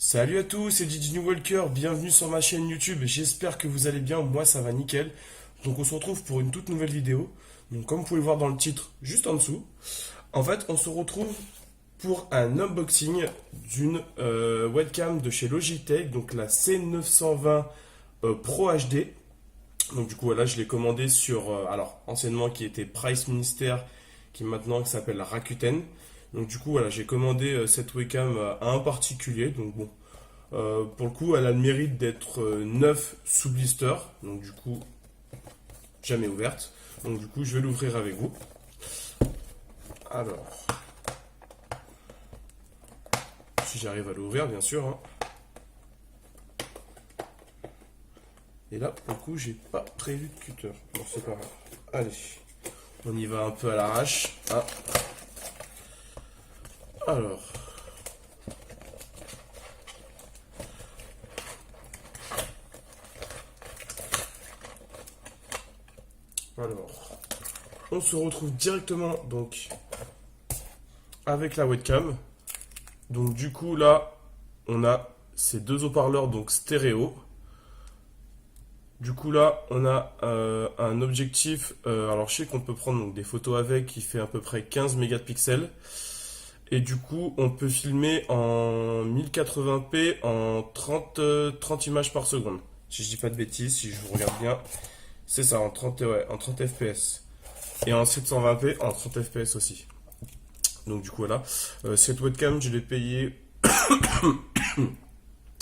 Salut à tous, c'est Didi New Walker, bienvenue sur ma chaîne YouTube, j'espère que vous allez bien, moi ça va nickel. Donc on se retrouve pour une toute nouvelle vidéo. Donc comme vous pouvez le voir dans le titre, juste en dessous, en fait on se retrouve pour un unboxing d'une webcam de chez Logitech, donc la C920 Pro HD. Donc du coup voilà, je l'ai commandé sur, alors anciennement qui était Price Minister, qui maintenant s'appelle Rakuten. Donc du coup voilà, j'ai commandé cette webcam à un particulier, donc bon. Pour le coup, elle a le mérite d'être neuve sous blister, donc du coup, jamais ouverte. Donc du coup, je vais l'ouvrir avec vous. Alors, si j'arrive à l'ouvrir, bien sûr, hein. Et là, pour le coup, j'ai pas prévu de cutter. Bon, c'est pas grave. Allez, on y va un peu à l'arrache. Ah. Alors, alors, on se retrouve directement donc avec la webcam. Donc du coup, là, on a ces deux haut-parleurs donc stéréo. Du coup là, on a un objectif. Alors je sais qu'on peut prendre donc, des photos avec qui fait à peu près 15 mégapixels. Et du coup, on peut filmer en 1080p en 30 images par seconde. Si je dis pas de bêtises, si je vous regarde bien, c'est ça, en 30, ouais, en 30 fps. Et en 720p en 30 fps aussi. Donc du coup voilà, cette webcam, je l'ai payée,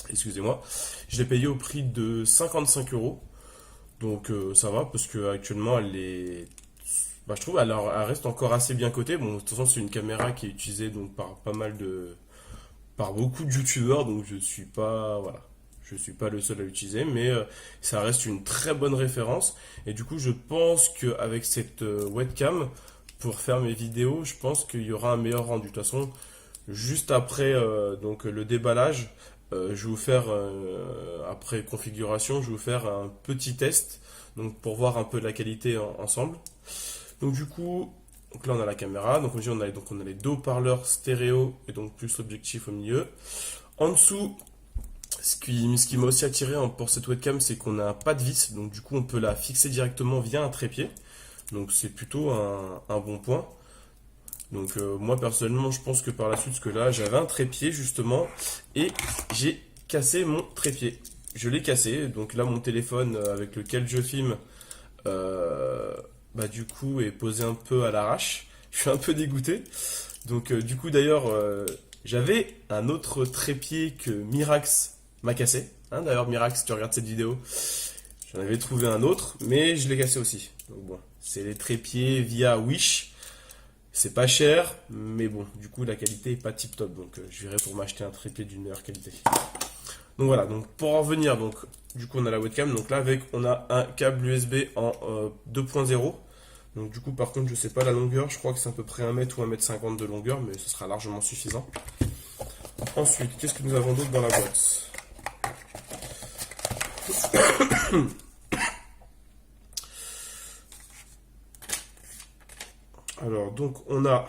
excusez-moi, je l'ai payée au prix de 55 euros. Donc ça va parce que actuellement elle est, je trouve elle reste encore assez bien cotée. Bon, de toute façon c'est une caméra qui est utilisée donc par pas mal de, par beaucoup de youtubeurs, donc je suis pas, voilà, je suis pas le seul à l'utiliser, mais ça reste une très bonne référence. Et du coup je pense qu'avec cette webcam pour faire mes vidéos, je pense qu'il y aura un meilleur rendu. De toute façon, juste après donc le déballage, je vais vous faire après configuration, je vais vous faire un petit test donc pour voir un peu la qualité ensemble. Donc du coup, donc là on a la caméra, donc on a les deux haut-parleurs stéréo et donc plus l'objectif au milieu. En dessous, ce qui m'a aussi attiré pour cette webcam, c'est qu'on n'a pas de vis, donc du coup on peut la fixer directement via un trépied. Donc c'est plutôt un bon point. Donc moi personnellement je pense que par la suite, parce que là j'avais un trépied justement et j'ai cassé mon trépied. Je l'ai cassé, donc là mon téléphone avec lequel je filme, euh, bah du coup est posé un peu à l'arrache. Je suis un peu dégoûté. Donc du coup d'ailleurs j'avais un autre trépied que Mirax m'a cassé. Hein, d'ailleurs Mirax, si tu regardes cette vidéo, j'en avais trouvé un autre, mais je l'ai cassé aussi. Donc bon, c'est les trépieds via Wish. C'est pas cher, mais bon, du coup la qualité est pas tip top, donc je verrai pour m'acheter un trépied d'une meilleure qualité. Donc voilà, donc pour en revenir, donc du coup on a la webcam, donc là avec on a un câble USB en 2.0. Donc du coup par contre je sais pas la longueur, je crois que c'est à peu près 1 m ou 1 m 50 de longueur, mais ce sera largement suffisant. Ensuite, qu'est-ce que nous avons d'autre dans la boîte? Alors donc on a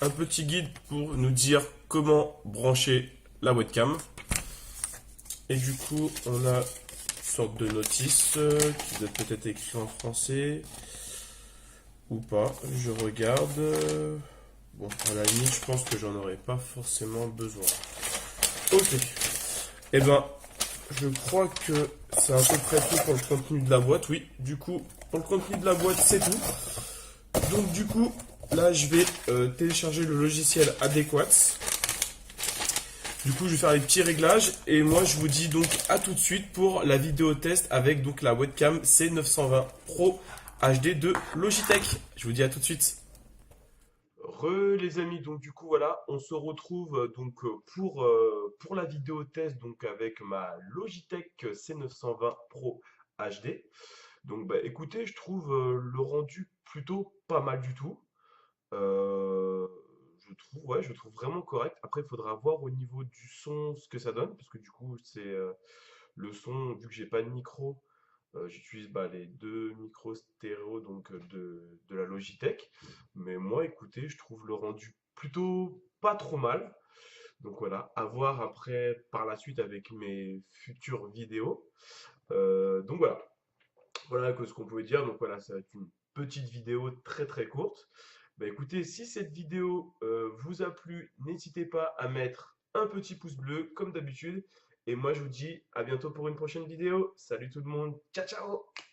un petit guide pour nous dire comment brancher la webcam. Et du coup, on a une sorte de notice qui doit peut-être être écrit en français ou pas. Je regarde. Bon, à la limite, je pense que j'en aurais pas forcément besoin. Ok. Eh ben, je crois que c'est à peu près tout pour le contenu de la boîte. Oui, du coup, pour le contenu de la boîte, c'est tout. Donc, du coup, là, je vais télécharger le logiciel adéquat. Du coup, je vais faire les petits réglages et moi, je vous dis donc à tout de suite pour la vidéo test avec donc la webcam C920 Pro HD de Logitech. Je vous dis à tout de suite. Les amis, donc du coup voilà, on se retrouve donc pour la vidéo test donc avec ma Logitech C920 Pro HD. Donc bah écoutez, je trouve le rendu plutôt pas mal du tout. Euh, je trouve vraiment correct. Après, il faudra voir au niveau du son ce que ça donne, parce que du coup, c'est le son, vu que j'ai pas de micro, j'utilise bah, les deux micros stéréo donc de la Logitech. Mais moi, écoutez, je trouve le rendu plutôt pas trop mal. Donc voilà, à voir après par la suite avec mes futures vidéos. Donc voilà, voilà ce qu'on pouvait dire. Donc voilà, ça va être une petite vidéo très très courte. Bah écoutez, si cette vidéo vous a plu, n'hésitez pas à mettre un petit pouce bleu comme d'habitude. Et moi je vous dis à bientôt pour une prochaine vidéo. Salut tout le monde, ciao ciao!